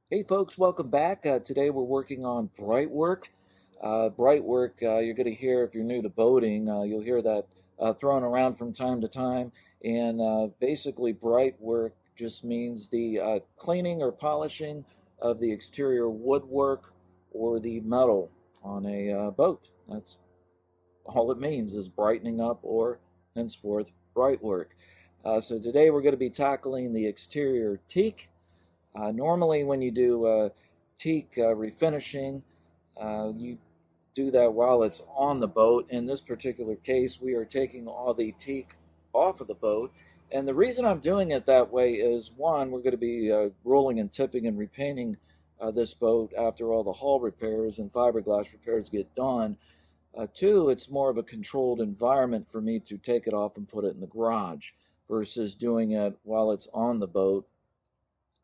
Hey folks, welcome back. Today we're working on bright work. Bright work, you're going to hear if you're new to boating, you'll hear that thrown around from time to time. And basically, bright work just means the cleaning or polishing of the exterior woodwork or the metal on a boat. That's all it means is brightening up or henceforth bright work. So today we're going to be tackling the exterior teak. Normally, when you do teak refinishing, you do that while it's on the boat. In this particular case, we are taking all the teak off of the boat. And the reason I'm doing it that way is one, we're going to be rolling and tipping and repainting this boat after all the hull repairs and fiberglass repairs get done. Two, it's more of a controlled environment for me to take it off and put it in the garage versus doing it while it's on the boat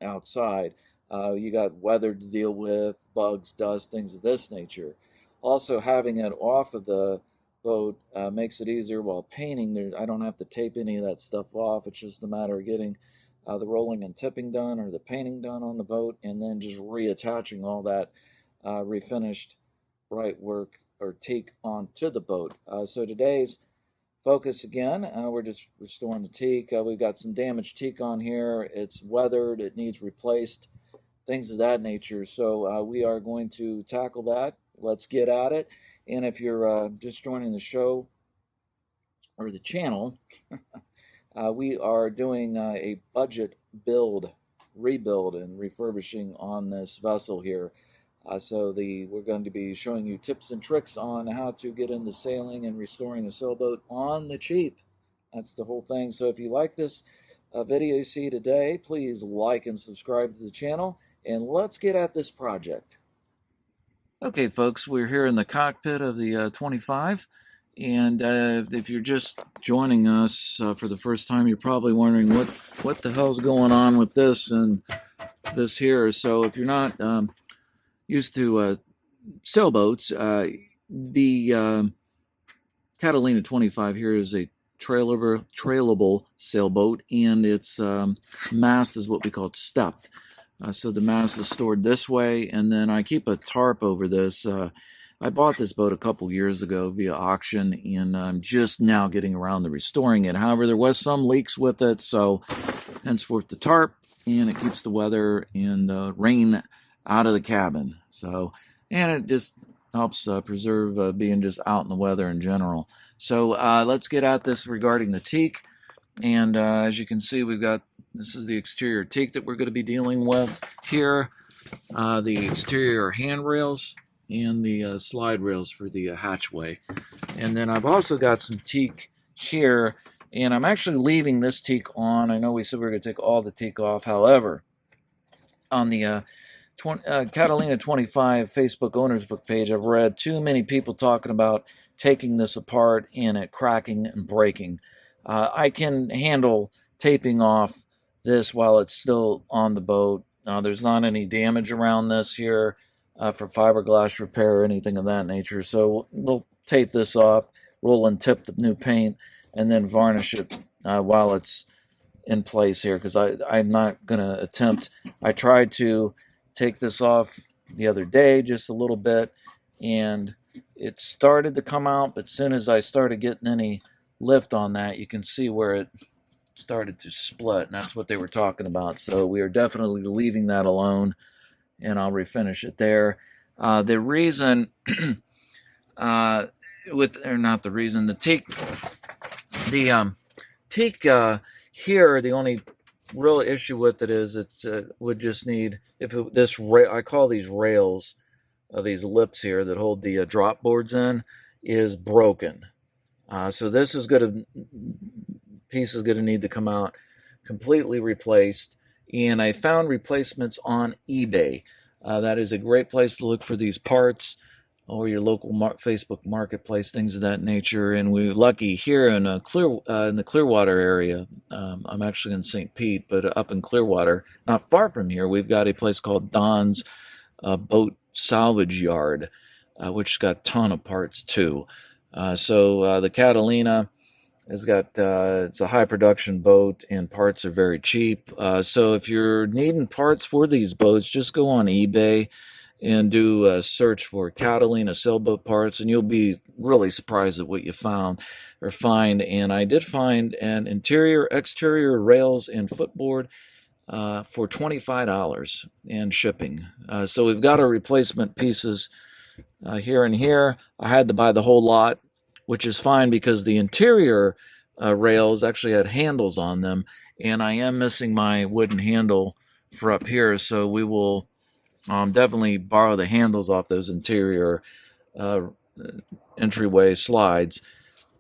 outside. You got weather to deal with, bugs, dust, things of this nature. Also, having it off of the boat makes it easier while painting. I don't have to tape any of that stuff off. It's just a matter of getting the rolling and tipping done or the painting done on the boat, and then just reattaching all that refinished bright work or teak onto the boat. So today's focus again, we're just restoring the teak. We've got some damaged teak on here. It's weathered, it needs replaced, things of that nature. So we are going to tackle that. Let's get at it. And if you're just joining the show or the channel, we are doing a budget rebuild and refurbishing on this vessel here. We're going to be showing you tips and tricks on how to get into sailing and restoring a sailboat on the cheap. That's the whole thing. So if you like this video you see today, please like and subscribe to the channel, and let's get at this project. Okay, folks, we're here in the cockpit of the 25, and if you're just joining us for the first time, you're probably wondering what the hell's going on with this and this here. So if you're not used to sailboats, the Catalina 25 here is a trailable sailboat, and its mast is what we call stepped. So the mast is stored this way, and then I keep a tarp over this. I bought this boat a couple years ago via auction, and I'm just now getting around to restoring it. However, there was some leaks with it, so henceforth the tarp, and it keeps the weather and rain out of the cabin. So, and it just helps preserve being just out in the weather in general. So let's get at this regarding the teak. And as you can see, this is the exterior teak that we're going to be dealing with here. The exterior handrails and the slide rails for the hatchway. And then I've also got some teak here, and I'm actually leaving this teak on. I know we said we were going to take all the teak off. However, on the Catalina 25 Facebook owners book page, I've read too many people talking about taking this apart and it cracking and breaking. I can handle taping off this while it's still on the boat. There's not any damage around this here for fiberglass repair or anything of that nature. So we'll tape this off, roll and tip the new paint, and then varnish it while it's in place here, because I'm not going to attempt. I tried to take this off the other day just a little bit, and it started to come out, but as soon as I started getting any lift on that, you can see where it started to split, and that's what they were talking about. So we are definitely leaving that alone, and I'll refinish it there. The reason the teak here, the only real issue with it is it's would just need, I call these rails, these lips here that hold the drop boards in, is broken. So this piece is going to need to come out completely replaced, and I found replacements on eBay. That is a great place to look for these parts, or your local Facebook marketplace, things of that nature. And we're lucky here in in the Clearwater area. I'm actually in St. Pete, but up in Clearwater, not far from here, we've got a place called Don's Boat Salvage Yard, which has got a ton of parts too. So the Catalina It's a high production boat, and parts are very cheap. So if you're needing parts for these boats, just go on eBay and do a search for Catalina sailboat parts, and you'll be really surprised at what you find. And I did find an interior, exterior rails and footboard for $25 and shipping. So we've got our replacement pieces here and here. I had to buy the whole lot, which is fine because the interior rails actually had handles on them, and I am missing my wooden handle for up here, so we will definitely borrow the handles off those interior uh, entryway slides.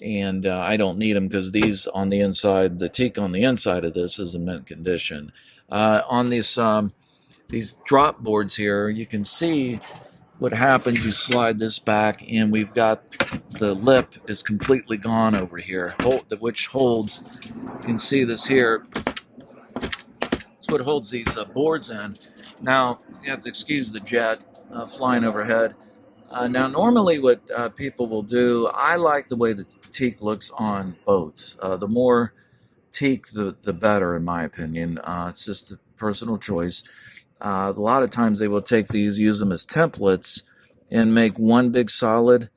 And I don't need them because these on the inside, the teak on the inside of this is in mint condition. On these drop boards here, you can see what happens. You slide this back, and we've got the lip is completely gone over here, which holds. You can see this here. It's what holds these boards in. Now you have to excuse the jet flying overhead. Now, normally what people will do, I like the way the teak looks on boats. The more teak, the better, in my opinion. It's just a personal choice. A lot of times they will take these, use them as templates, and make one big solid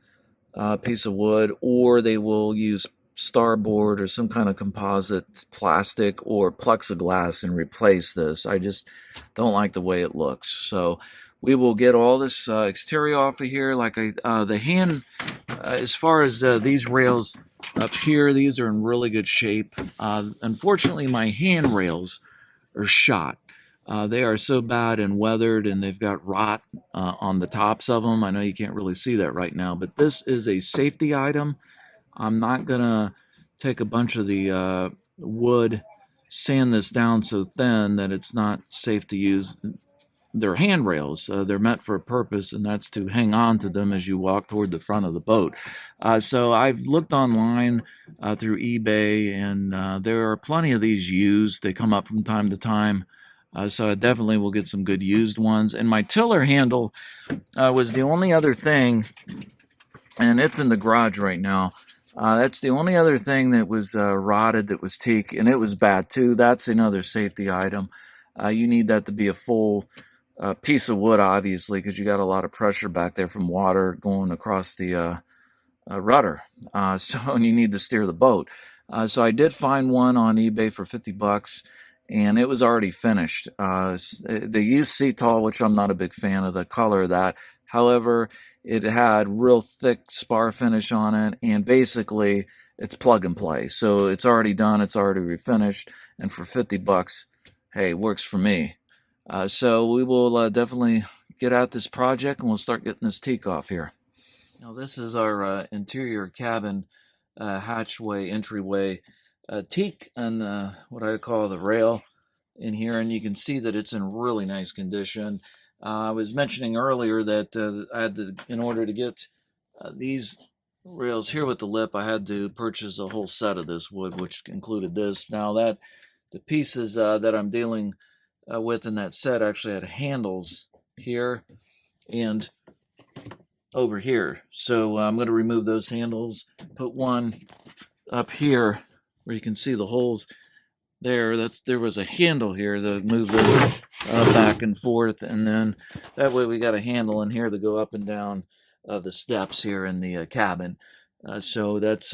piece of wood, or they will use starboard or some kind of composite plastic or plexiglass and replace this. I just don't like the way it looks. So we will get all this exterior off of here. Like the hand, as far as these rails up here, these are in really good shape. Unfortunately, my hand rails are shot. They are so bad and weathered, and they've got rot on the tops of them. I know you can't really see that right now, but this is a safety item. I'm not gonna take a bunch of the wood, sand this down so thin that it's not safe to use. They're handrails. They're meant for a purpose, and that's to hang on to them as you walk toward the front of the boat. So I've looked online through eBay, and there are plenty of these used. They come up from time to time. So I definitely will get some good used ones. And my tiller handle was the only other thing, and it's in the garage right now. That's the only other thing that was rotted, that was teak, and it was bad too. That's another safety item. You need that to be a full piece of wood, obviously, because you got a lot of pressure back there from water going across the rudder. And you need to steer the boat. So I did find one on eBay for $50, and it was already finished. They used Cetal, which I'm not a big fan of the color of that. However, it had real thick spar finish on it, and basically it's plug and play. So it's already done, it's already refinished, and for $50, hey, works for me. So we will definitely get at this project, and we'll start getting this teak off here. Now this is our interior cabin hatchway, entryway. Teak and what I call the rail in here, and you can see that it's in really nice condition. I was mentioning earlier that I had to, in order to get these rails here with the lip, I had to purchase a whole set of this wood, which included this. Now that the pieces that I'm dealing with in that set actually had handles here and over here. So I'm going to remove those handles, put one up here where you can see the holes there. There was a handle here to move this back and forth, and then that way we got a handle in here to go up and down the steps here in the cabin. So that's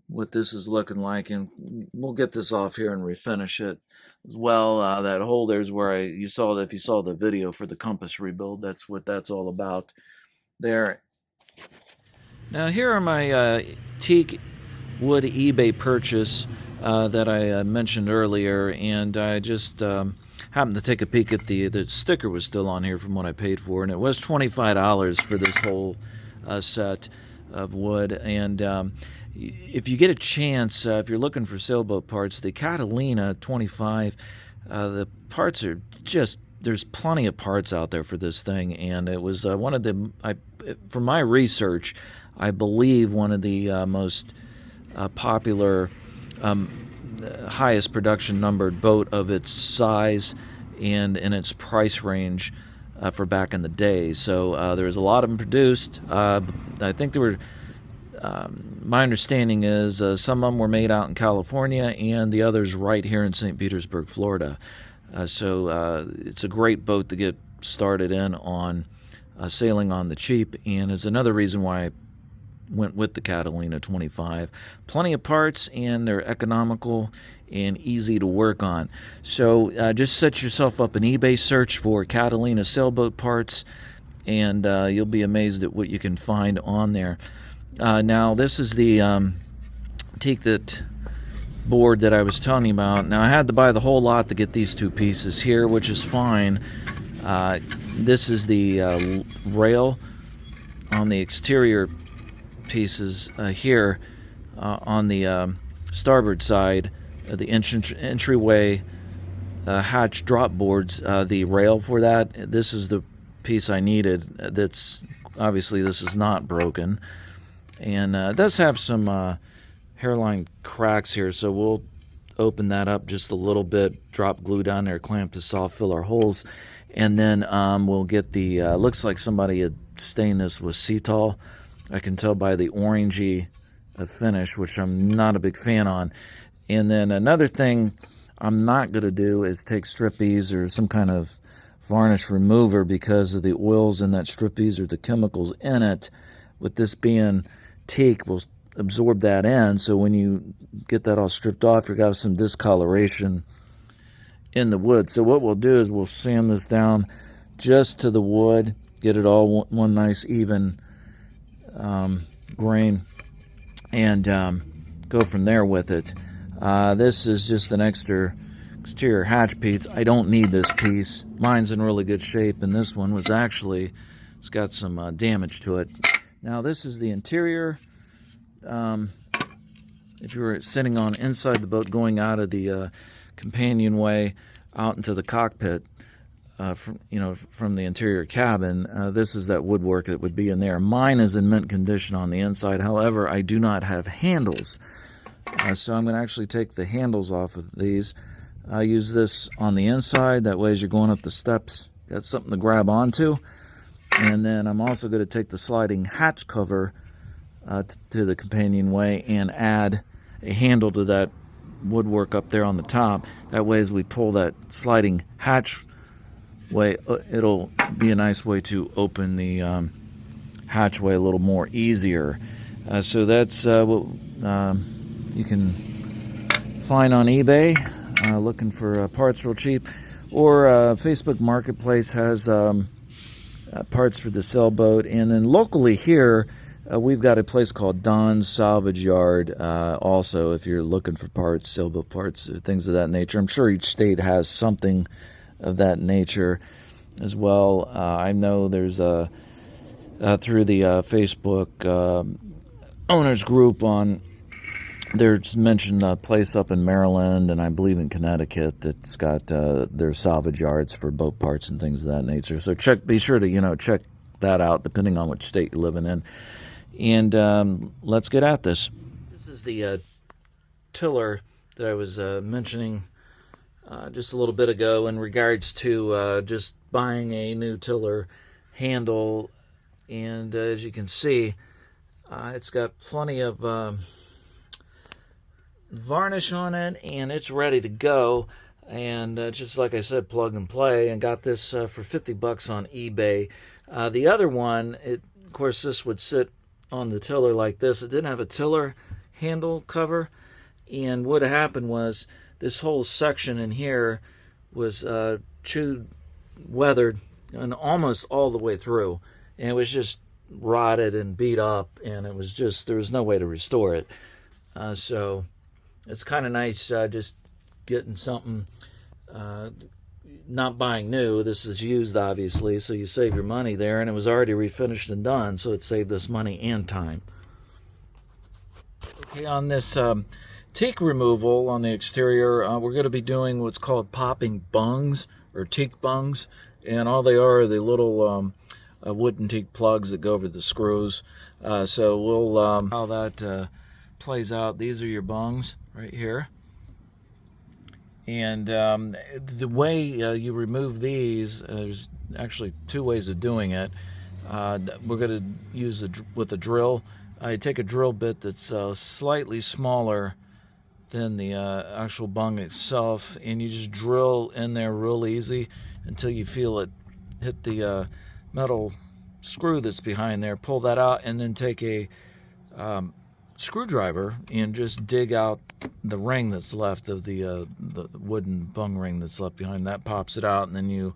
what this is looking like, and we'll get this off here and refinish it as well. That hole there's where if you saw the video for the compass rebuild, that's what that's all about there. Now here are my teak wood eBay purchase that I mentioned earlier, and I just happened to take a peek at the sticker was still on here from what I paid for, and it was $25 for this whole set of wood. And if you get a chance, if you're looking for sailboat parts, the Catalina 25, the parts are just, there's plenty of parts out there for this thing, and it was one of the, from my research, I believe one of the most popular, highest production numbered boat of its size and in its price range for back in the day. So there was a lot of them produced. I think there were My understanding is some of them were made out in California and the others right here in St. Petersburg, Florida. So it's a great boat to get started in on sailing on the cheap, and is another reason why I went with the Catalina 25. Plenty of parts, and they're economical and easy to work on. So just set yourself up an eBay search for Catalina sailboat parts, and you'll be amazed at what you can find on there. Now this is the Teak board that I was telling you about. Now I had to buy the whole lot to get these two pieces here, which is fine. This is the rail on the exterior pieces here on the starboard side, the entryway hatch drop boards, the rail for that. This is the piece I needed. That's obviously, this is not broken, and it does have some hairline cracks here, so we'll open that up just a little bit, drop glue down there, clamp this off, fill our holes, and then we'll get the looks like somebody had stained this with Cetol. I can tell by the orangey finish, which I'm not a big fan on. And then another thing I'm not going to do is take strippies or some kind of varnish remover, because of the oils in that strippies or the chemicals in it. With this being teak, will absorb that in, so when you get that all stripped off, you're going to have some discoloration in the wood. So what we'll do is we'll sand this down just to the wood, get it all one nice even grain, and go from there with it. This is just an exterior hatch piece. I don't need this piece. Mine's in really good shape, and this one was actually, it's got some damage to it. Now this is the interior. If you were sitting on inside the boat going out of the companionway out into the cockpit, from the interior cabin, this is that woodwork that would be in there. Mine is in mint condition on the inside. However, I do not have handles, so I'm going to actually take the handles off of these. I use this on the inside, that way as you're going up the steps, got something to grab onto. And then I'm also going to take the sliding hatch cover to the companionway and add a handle to that woodwork up there on the top. That way as we pull that sliding hatch way, it'll be a nice way to open the hatchway a little more easier. So that's what you can find on eBay, looking for parts real cheap, or Facebook Marketplace has parts for the sailboat. And then locally here, we've got a place called Don's Salvage Yard also, if you're looking for parts, sailboat parts, things of that nature. I'm sure each state has something of that nature as well. I know there's through the Facebook owners group there's mentioned a place up in Maryland, and I believe in Connecticut, that's got their salvage yards for boat parts and things of that nature. So be sure to check that out, depending on which state you're living in. And let's get at this. This is the tiller that I was mentioning just a little bit ago in regards to just buying a new tiller handle. And as you can see, it's got plenty of varnish on it, and it's ready to go. And just like I said, plug and play. And got this for $50 on eBay. The other one, of course, this would sit on the tiller like this. It didn't have a tiller handle cover, and what happened was this whole section in here was chewed, weathered, and almost all the way through, and it was just rotted and beat up, and it was just, there was no way to restore it. So it's kind of nice just getting something, not buying new. This is used, obviously, so you save your money there, and it was already refinished and done, so it saved us money and time. Okay, on this teak removal on the exterior, we're going to be doing what's called popping bungs, or teak bungs, and all they are the little wooden teak plugs that go over the screws. So we'll how that plays out. These are your bungs right here. And the way you remove these, there's actually two ways of doing it. We're going to use with a drill. I take a drill bit that's slightly smaller than the actual bung itself, and you just drill in there real easy until you feel it hit the metal screw that's behind there. Pull that out, and then take a screwdriver and just dig out the ring that's left of the wooden bung ring that's left behind. That pops it out, and then you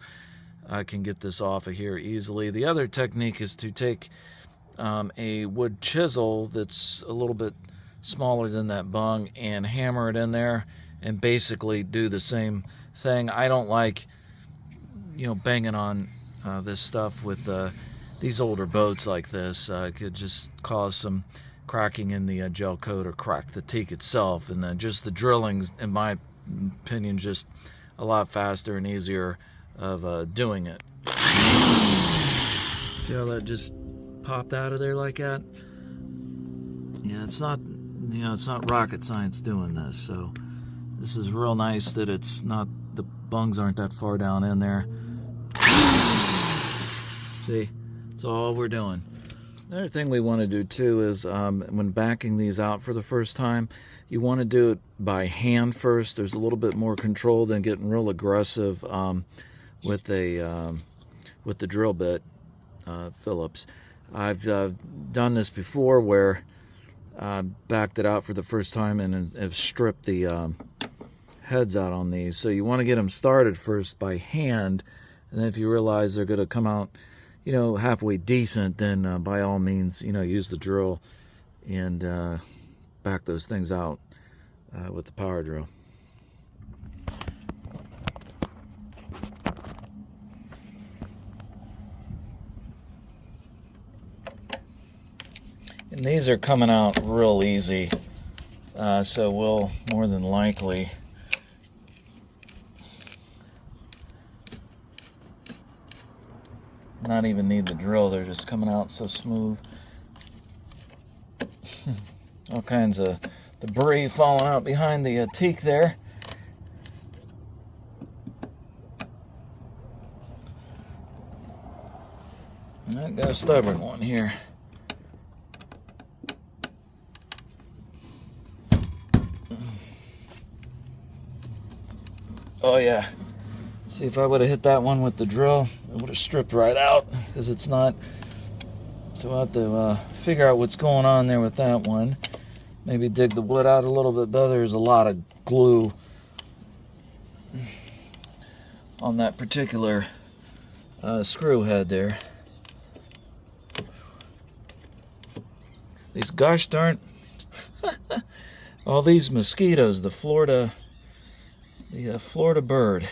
can get this off of here easily. The other technique is to take a wood chisel that's a little bit smaller than that bung and hammer it in there and basically do the same thing. I don't like, banging on this stuff with these older boats like this. It could just cause some cracking in the gel coat or crack the teak itself, and then just the drilling's, in my opinion, just a lot faster and easier of doing it. See how that just popped out of there like that? Yeah, it's not rocket science doing this. So this is real nice that it's not, the bungs aren't that far down in there. See, that's all we're doing. Another thing we want to do too is when backing these out for the first time, you want to do it by hand first. There's a little bit more control than getting real aggressive with the drill bit, Phillips. I've done this before where I backed it out for the first time and have stripped the heads out on these. So you want to get them started first by hand, and then if you realize they're going to come out, halfway decent, then by all means, use the drill and back those things out with the power drill. And these are coming out real easy, so we'll more than likely not even need the drill. They're just coming out so smooth. All kinds of debris falling out behind the teak there. And I got a stubborn one here. Oh yeah. See, if I would have hit that one with the drill, it would have stripped right out, because it's not. So I'll have to figure out what's going on there with that one. Maybe dig the wood out a little bit better. There's a lot of glue on that particular screw head there. These gosh darn all these mosquitoes, the Florida bird.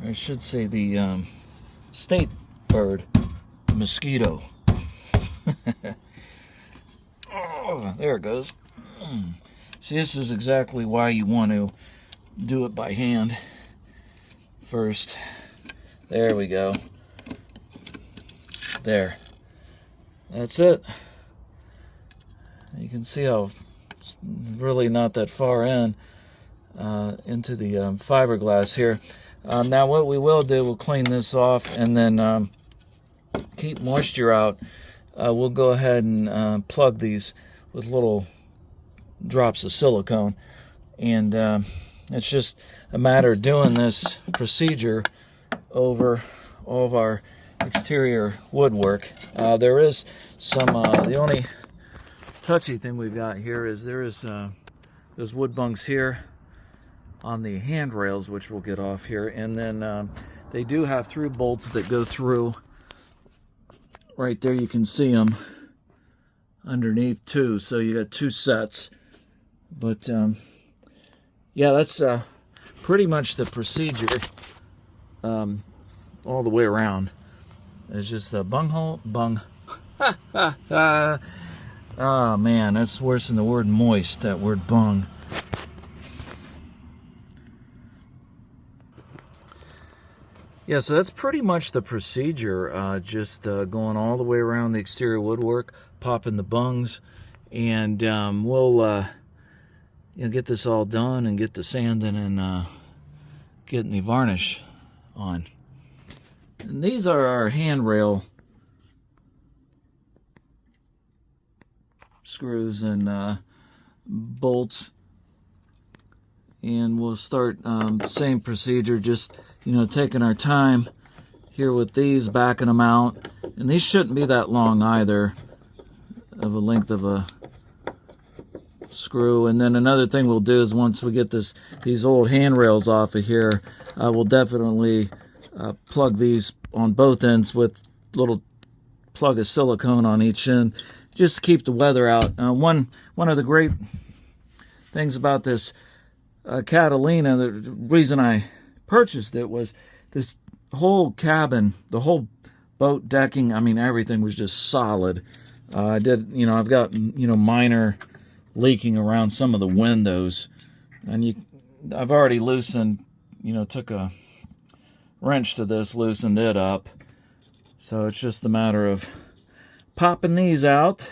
I should say the state bird, mosquito. Oh, there it goes. See, this is exactly why you want to do it by hand first. There we go. There. That's it. You can see how it's really not that far into the fiberglass here. Now what we will do, we'll clean this off and then keep moisture out. We'll go ahead and plug these with little drops of silicone, and it's just a matter of doing this procedure over all of our exterior woodwork. There is some, the only touchy thing we've got here is there is those wood bungs here on the handrails, which we'll get off here, and then they do have through bolts that go through right there. You can see them underneath too, so you got two sets. But yeah, that's pretty much the procedure all the way around. It's just a bung. Oh man, that's worse than the word moist, that word bung. Yeah, so that's pretty much the procedure, just going all the way around the exterior woodwork, popping the bungs, and we'll get this all done and get the sanding and getting the varnish on. And these are our handrail screws and bolts, and we'll start same procedure, just taking our time here with these, backing them out. And these shouldn't be that long either, of a length of a screw. And then another thing we'll do is, once we get these old handrails off of here, we'll definitely plug these on both ends with little plug of silicone on each end, just to keep the weather out. One of the great things about this Catalina, the reason I purchased it, was this whole cabin, the whole boat decking, I mean, everything was just solid. I've got, minor leaking around some of the windows, and I've already loosened, took a wrench to this, loosened it up. So it's just a matter of popping these out.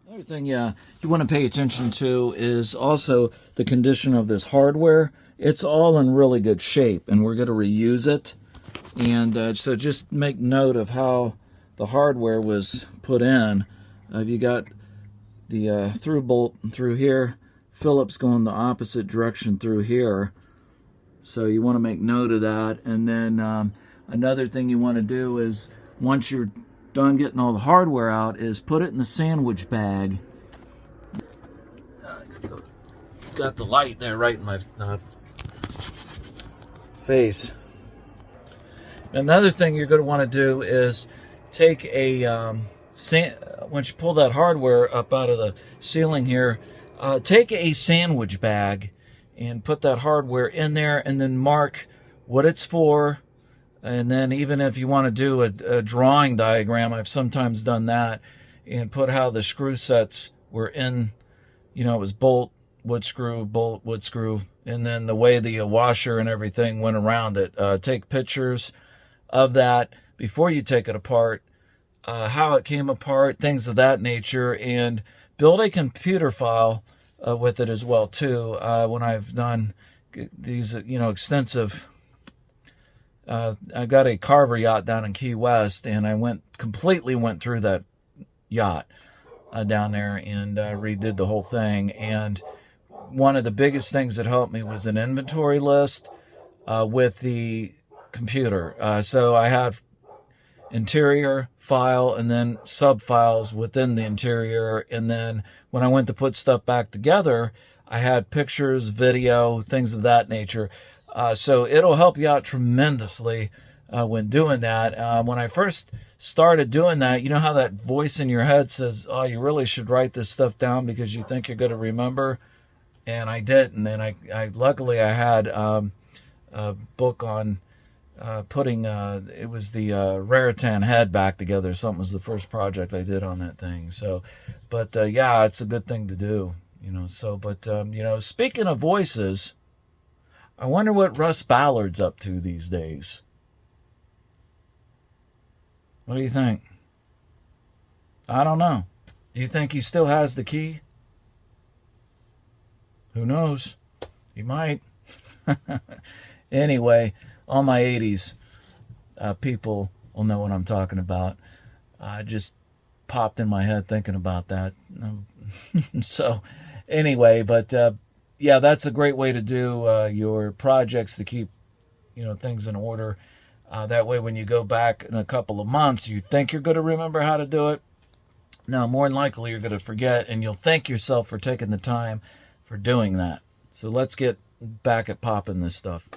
Another thing, you want to pay attention to is also the condition of this hardware. It's all in really good shape, and we're going to reuse it. And so just make note of how the hardware was put in. You got the through bolt through here, Phillips going the opposite direction through here. So you want to make note of that. And then another thing you want to do is, once you're done getting all the hardware out, is put it in the sandwich bag. Got the light there right in my face. Another thing you're going to want to do is take once you pull that hardware up out of the ceiling here, take a sandwich bag and put that hardware in there, and then mark what it's for. And then even if you want to do a drawing diagram, I've sometimes done that, and put how the screw sets were in, it was bolt, wood screw, bolt, wood screw, and then the way the washer and everything went around it. Take pictures of that before you take it apart, how it came apart, things of that nature, and build a computer file with it as well too. When I've done these, extensive, I got a Carver yacht down in Key West, and I completely went through that yacht down there and redid the whole thing. And one of the biggest things that helped me was an inventory list with the computer. So I had interior file and then sub files within the interior, and then when I went to put stuff back together, I had pictures, video, things of that nature. So it'll help you out tremendously when doing that. When I first started doing that, you know how that voice in your head says, oh, you really should write this stuff down because you think you're going to remember? And I didn't. And I luckily I had a book on putting, it was the Raritan head back together. Something was the first project I did on that thing. So, but yeah, it's a good thing to do, speaking of voices, I wonder what Russ Ballard's up to these days. What do you think? I don't know. Do you think he still has the key? Who knows? He might. Anyway, all my 80s people will know what I'm talking about. I just popped in my head thinking about that. So anyway, but yeah, that's a great way to do your projects, to keep things in order. That way when you go back in a couple of months, you think you're going to remember how to do it. No, more than likely you're going to forget, and you'll thank yourself for taking the time for doing that. So let's get back at popping this stuff.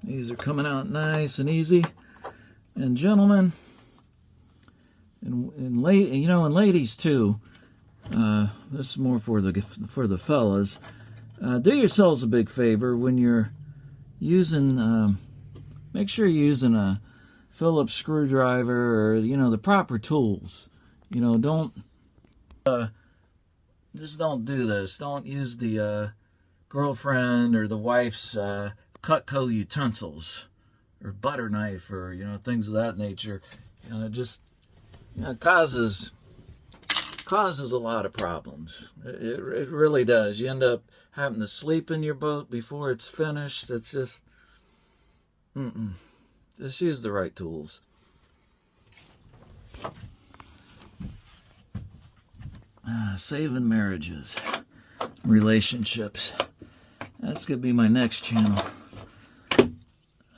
These are coming out nice and easy. And gentlemen, and ladies too. This is more for the fellas. Do yourselves a big favor when you're using. Make sure you're using a Phillips screwdriver or the proper tools. Don't just don't do this. Don't use the girlfriend or the wife's Cutco utensils or butter knife or things of that nature. It just causes a lot of problems. It really does. You end up having to sleep in your boat before it's finished. It's just Just use the right tools. Saving marriages, relationships. That's gonna be my next channel. All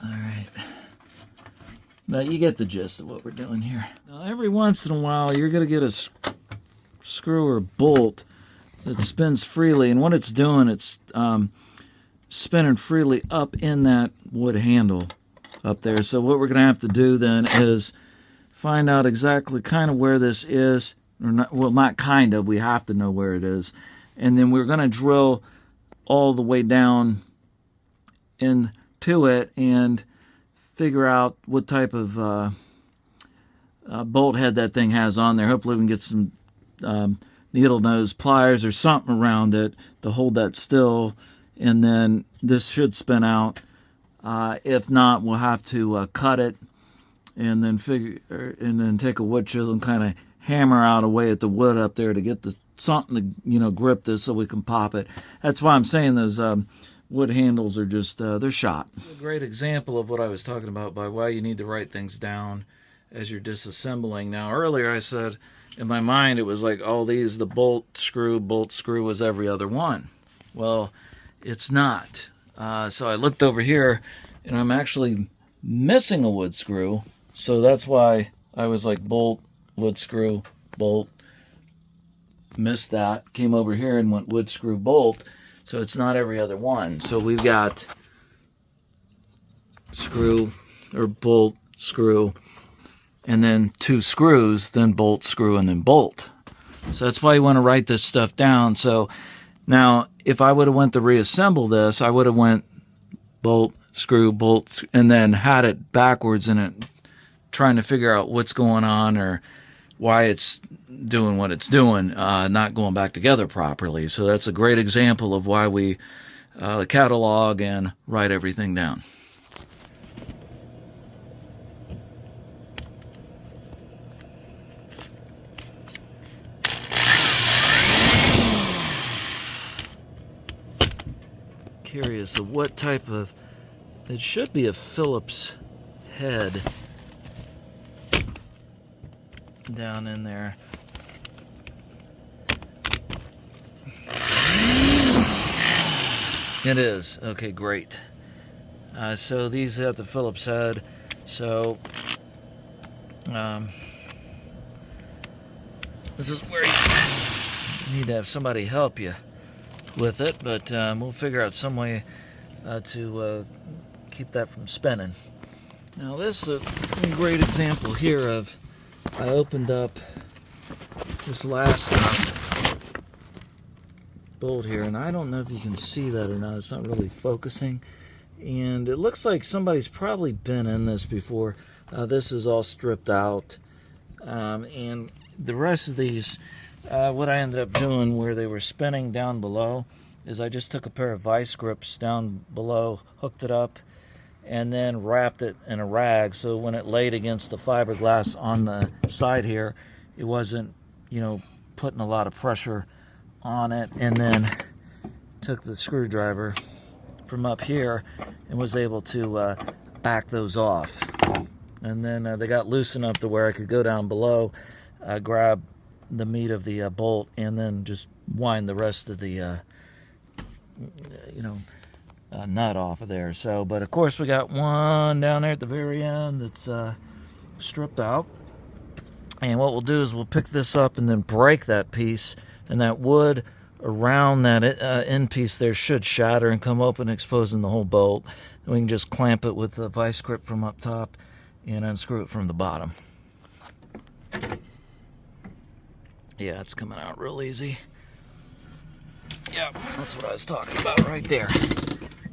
right. But you get the gist of what we're doing here. Now, every once in a while, you're gonna get a screw or bolt that spins freely, and what it's doing, it's spinning freely up in that wood handle up there. So what we're gonna have to do then is find out exactly kind of where this is, or not, well, not kind of, we have to know where it is, and then we're gonna drill all the way down into it and figure out what type of bolt head that thing has on there. Hopefully we can get some needle nose pliers or something around it to hold that still, and then this should spin out. If not, we'll have to cut it and then take a wood chisel and kind of hammer out away at the wood up there to get something to grip this so we can pop it. That's why I'm saying those wood handles are just they're shot. A great example of what I was talking about by why you need to write things down as you're disassembling. Now, earlier I said in my mind it was like all these, the bolt screw was every other one. Well, it's not. So I looked over here and I'm actually missing a wood screw. So that's why I was like bolt, wood screw, bolt. Missed that. Came over here and went wood screw, bolt. So it's not every other one. So we've got screw or bolt, screw, and then two screws, then bolt, screw, and then bolt. So that's why you want to write this stuff down. So now if I would have went to reassemble this, I would have went bolt, bolt, and then had it backwards in it, trying to figure out what's going on or why it's doing what it's doing, not going back together properly. So that's a great example of why we catalog and write everything down. Curious of what type of, it should be a Phillips head down in there. It is. Okay, great. So these have the Phillips head. So this is where you need to have somebody help you with it, but we'll figure out some way to keep that from spinning. Now this is a great example here of, I opened up this last bolt here, and I don't know if you can see that or not. It's not really focusing, and it looks like somebody's probably been in this before. This is all stripped out, and the rest of these, what I ended up doing where they were spinning down below is I just took a pair of vice grips down below, hooked it up, and then wrapped it in a rag, so when it laid against the fiberglass on the side here, it wasn't, putting a lot of pressure on it. And then took the screwdriver from up here and was able to back those off. And then they got loose enough to where I could go down below, grab the meat of the bolt, and then just wind the rest of the nut off of there. So, but of course we got one down there at the very end that's stripped out, and what we'll do is we'll pick this up and then break that piece, and that wood around that end piece there should shatter and come open, exposing the whole bolt. And we can just clamp it with the vice grip from up top and unscrew it from the bottom. Yeah, it's coming out real easy. Yeah, that's what I was talking about right there.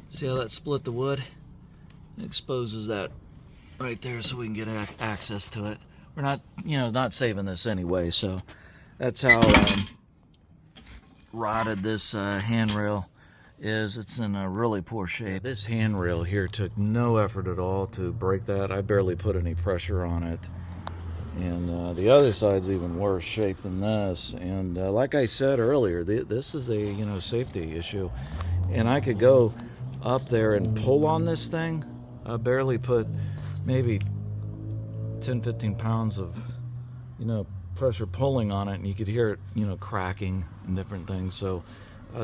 See how that split the wood? It exposes that right there so we can get access to it. We're not, not saving this anyway, so that's how rotted this handrail is. It's in a really poor shape. This handrail here took no effort at all to break that. I barely put any pressure on it. And the other side's even worse shape than this. And like I said earlier, this is a safety issue. And I could go up there and pull on this thing, barely put maybe 10-15 pounds of, pressure pulling on it, and you could hear it, cracking and different things. So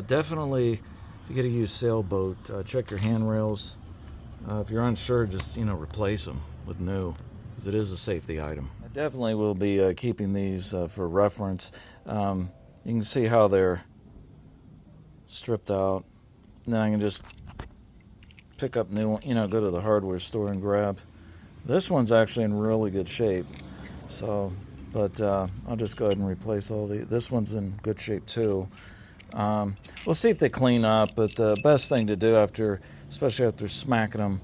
definitely, if you get to use Sailboat, check your handrails. If you're unsure, just replace them with new, because it is a safety item. I definitely will be keeping these for reference. You can see how they're stripped out. And then I can just pick up new one, go to the hardware store and grab. This one's actually in really good shape. So, but I'll just go ahead and replace all this one's in good shape too. We'll see if they clean up, but the best thing to do especially after smacking them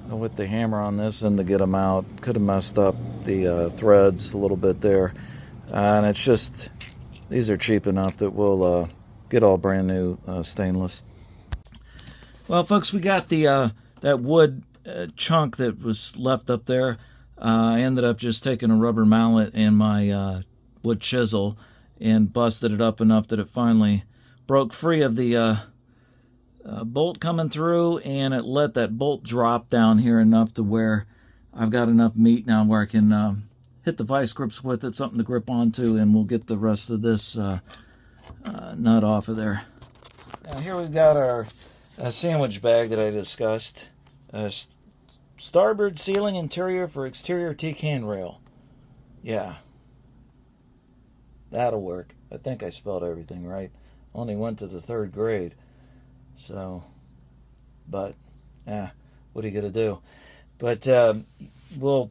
with the hammer on this and to get them out, could have messed up the threads a little bit there. And it's just, these are cheap enough that we'll get all brand new stainless. Well, folks, we got the that wood chunk that was left up there. I ended up just taking a rubber mallet and my wood chisel and busted it up enough that it finally broke free of the bolt coming through, and it let that bolt drop down here enough to where I've got enough meat now where I can hit the vice grips with it, something to grip onto, and we'll get the rest of this nut off of there. Now here we've got our sandwich bag that I discussed. Starboard ceiling interior for exterior teak handrail. Yeah, that'll work. I think I spelled everything right. Only went to the 3rd grade. So, but, what are you going to do? But we'll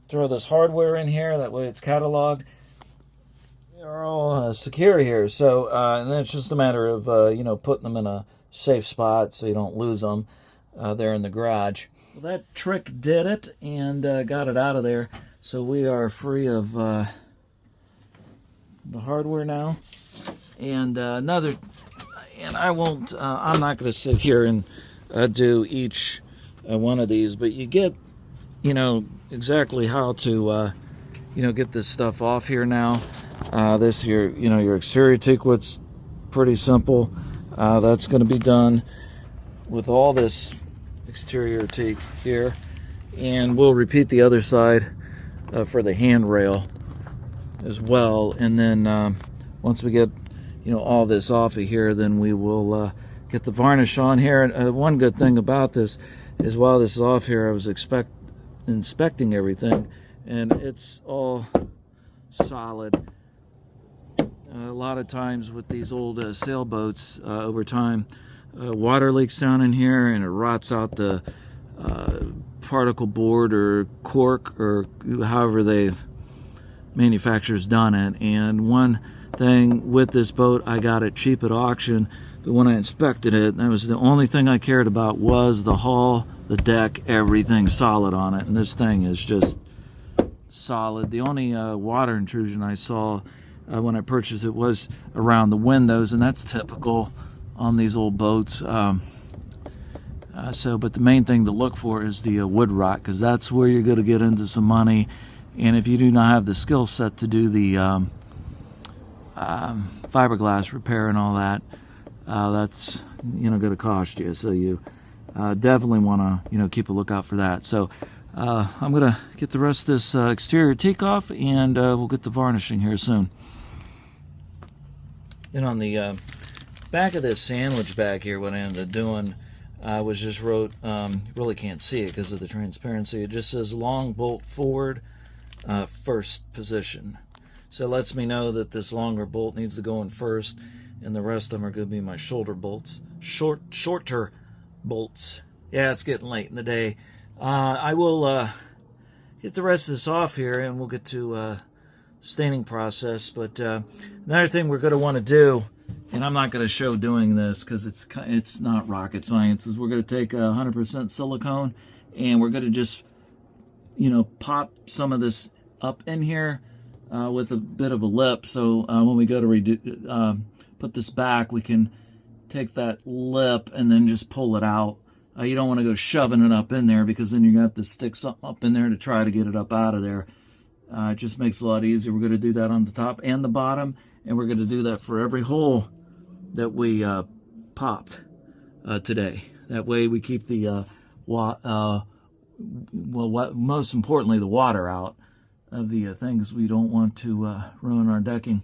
throw this hardware in here. That way it's cataloged. They're all secure here. So, and then it's just a matter of, putting them in a safe spot so you don't lose them there in the garage. Well, that trick did it and got it out of there. So we are free of the hardware now. And and I won't, I'm not going to sit here and do each one of these, but you get, exactly how to, get this stuff off here now. This, your exterior teak wood's pretty simple. That's going to be done with all this exterior teak here, and we'll repeat the other side for the handrail as well. And then once we get all this off of here, then we will get the varnish on here. And one good thing about this is while this is off here, I was inspecting everything, and it's all solid. A lot of times with these old sailboats, over time, water leaks down in here and it rots out the particle board or cork or however they've manufacturers done it. And one thing with this boat, I got it cheap at auction, but when I inspected it, that was the only thing I cared about was the hull, the deck, everything solid on it. And this thing is just solid. The only water intrusion I saw when I purchased it was around the windows, and that's typical on these old boats. But the main thing to look for is the wood rot, because that's where you're going to get into some money. And if you do not have the skill set to do the fiberglass repair and all that, that's going to cost you. So you definitely want to keep a lookout for that. So I'm going to get the rest of this exterior teak off, and we'll get the varnishing here soon. Then on the back of this sandwich bag here, what I ended up doing was just wrote, you really can't see it because of the transparency, it just says long bolt forward, first position. So it lets me know that this longer bolt needs to go in first, and the rest of them are going to be my shoulder bolts, shorter bolts. Yeah, it's getting late in the day. I will get the rest of this off here, and we'll get to staining process. But another thing we're going to want to do, and I'm not going to show doing this because it's not rocket science, is we're going to take 100% silicone, and we're going to just pop some of this up in here with a bit of a lip, so when we go to put this back, we can take that lip and then just pull it out. You don't want to go shoving it up in there, because then you're going to have to stick something up in there to try to get it up out of there. It just makes it a lot easier. We're going to do that on the top and the bottom, and we're going to do that for every hole that we popped today. That way we keep the well, most importantly, the water out of the things we don't want to ruin our decking.